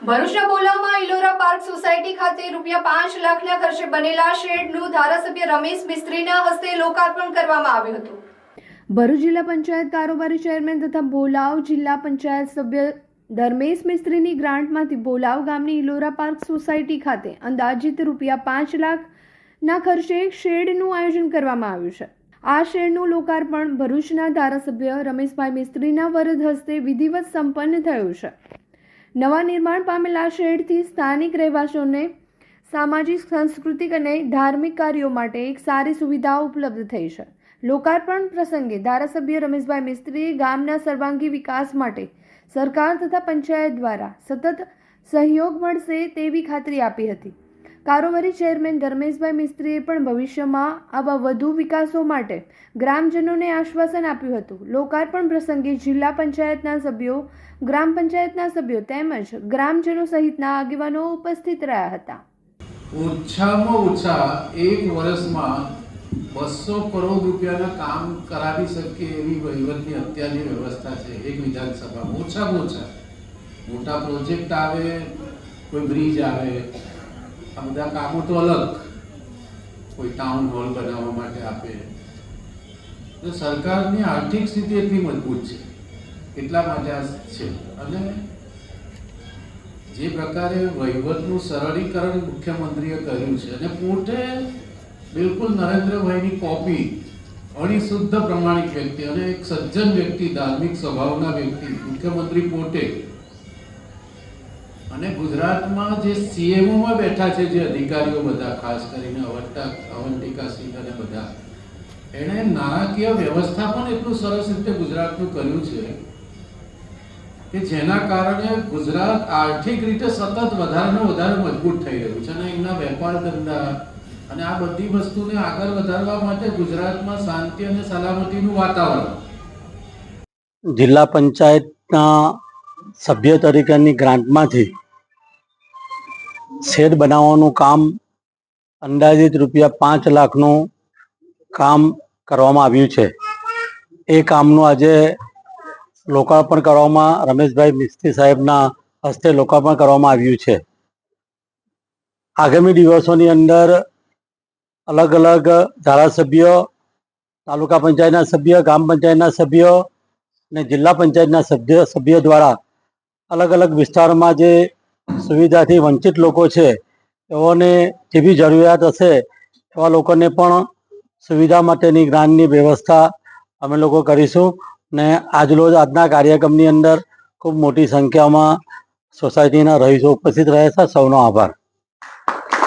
ભરૂચના બોલાવમાં Ellora park society ખાતે ₹5 લાખના ખર્ચે બનેલા શેડનું ધારાસભ્ય રમેશ મિસ્ત્રીના હસ્તે લોકાર્પણ કરવામાં આવ્યું હતું। ભરૂચ જિલ્લા પંચાયત કારોબારી ચેરમેન તથા બોલાવ જિલ્લા પંચાયત સભ્ય ધર્મેશ મિસ્ત્રીની ગ્રાન્ટમાંથી બોલાવ ગામની ઇલોરા પાર્ક સોસાયટી ખાતે અંદાજિત ₹5 લાખના ખર્ચે એક શેડનું આયોજન કરવામાં આવ્યું છે। આ શેડનું લોકાર્પણ ભરૂચના ધારાસભ્ય રમેશભાઈ મિસ્ત્રીના વરદ હસ્તે વિધિવત સંપન્ન થયું છે। નવા નિર્માણ પામેલા શેડથી સ્થાનિક રહેવાસીઓને સામાજિક સાંસ્કૃતિક અને ધાર્મિક કાર્યો માટે એક સારી સુવિધાઓ ઉપલબ્ધ થઈ છે। લોકાર્પણ પ્રસંગે ધારાસભ્ય રમેશભાઈ મિસ્ત્રીએ ગામના સર્વાંગી વિકાસ માટે સરકાર તથા પંચાયત દ્વારા સતત સહયોગ મળશે તેવી ખાતરી આપી હતી। કારોબારી ચેરમેન ધર્મેશભાઈ મિસ્ત્રીએ પણ ભવિષ્યમાં આવા વધુ વિકાસો માટે ગ્રામજનોને આશ્વાસન આપ્યું હતું। લોકાર્પણ પ્રસંગે જિલ્લા પંચાયતના સભ્યો, ગ્રામ પંચાયતના સભ્યો તેમજ ગ્રામજનો સહિતના આગેવાનો ઉપસ્થિત રહ્યા હતા। ઓછામાં ઓછા એક વર્ષમાં 200 કરોડ રૂપિયાના કામ કરાવી શકે એવી વહીવટની અત્યારની વ્યવસ્થા છે એક વિધાનસભામાં। ઓછામાં ઓછા મોટા પ્રોજેક્ટ આવે, કોઈ બ્રિજ આવે, આ બધા કામો તો અલગ, કોઈ ટાઉન હોલ બનાવવા માટે આપે તો સરકારની આર્થિક સ્થિતિ એટલી મજબૂત છે એટલા માટે આ છે। અને જે પ્રકારે વહીવટનું સરળીકરણ મુખ્યમંત્રીએ કર્યું છે અને પોતે બિલકુલ નરેન્દ્રભાઈની કોપી, અણિશુદ્ધ પ્રમાણિક વ્યક્તિ અને એક સજ્જન વ્યક્તિ, ધાર્મિક સ્વભાવના વ્યક્તિ મુખ્યમંત્રી પોતે, અને ગુજરાતમાં જે સીએમઓમાં બેઠા છે જે અધિકારીઓ બધા, ખાસ કરીને અવંતિકા સિંહ અને બધા, એણે નાણાકીય વ્યવસ્થાપન એટલું સરસ રીતે ગુજરાતનું કર્યું છે કે જેના કારણે ગુજરાત આર્થિક રીતે સતત વધારે ને વધારે મજબૂત થઈ રહ્યું છે। અને એમના વેપાર ધંધા અને આ બધી વસ્તુને આગળ વધારવા માટે ગુજરાતમાં શાંતિ અને સલામતીનું વાતાવરણ। જિલ્લા પંચાયતના સભ્ય તરીકેની ગ્રાન્ટમાંથી શેડ બનાવવાનું કામ અંદાજિત ₹5 લાખનું કામ કરવામાં આવ્યું છે। એ કામનું આજે લોકાર્પણ કરવામાં રમેશભાઈ મિસ્ત્રી સાહેબના હસ્તે લોકાર્પણ કરવામાં આવ્યું છે। આગામી દિવસોની અંદર અલગ અલગ ધારાસભ્યો, તાલુકા પંચાયતના સભ્ય, ગ્રામ પંચાયતના સભ્યો અને જિલ્લા પંચાયતના સભ્ય દ્વારા અલગ અલગ વિસ્તારમાં જે સુવિધાથી વંચિત લોકો છે તેઓને જે બી જરૂરિયાત હશે એવા લોકોને પણ સુવિધા માટેની ગ્રાન્ટની વ્યવસ્થા અમે લોકો કરીશું। ને આજરોજ આજના કાર્યક્રમની અંદર ખૂબ મોટી સંખ્યામાં સોસાયટીના રહીશો ઉપસ્થિત રહ્યા છે। સૌનો આભાર।